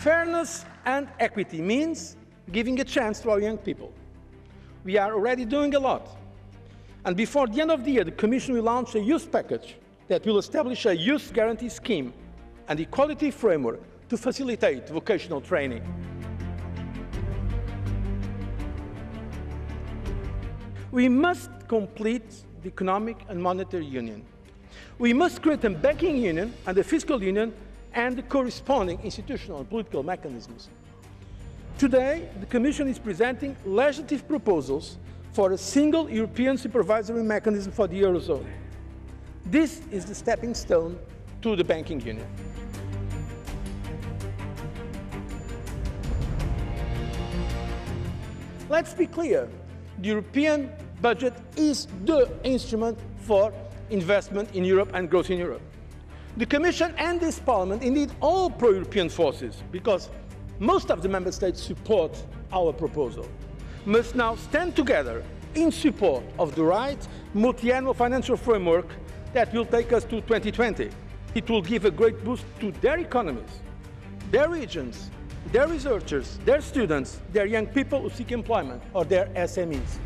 Fairness and equity means giving a chance to our young people. We are already doing a lot. And before the end of the year, the Commission will launch a youth package that will establish a youth guarantee scheme and equality framework to facilitate vocational training. We must complete the economic and monetary union. We must create a banking union and a fiscal union and the corresponding institutional and political mechanisms. Today, the Commission is presenting legislative proposals for a single European supervisory mechanism for the Eurozone. This is the stepping stone to the banking union. Let's be clear, the European budget is the instrument for investment in Europe and growth in Europe. The Commission and this Parliament, indeed all pro-European forces, because most of the Member States support our proposal, must now stand together in support of the right multi-annual financial framework that will take us to 2020. It will give a great boost to their economies, their regions, their researchers, their students, their young people who seek employment, or their SMEs.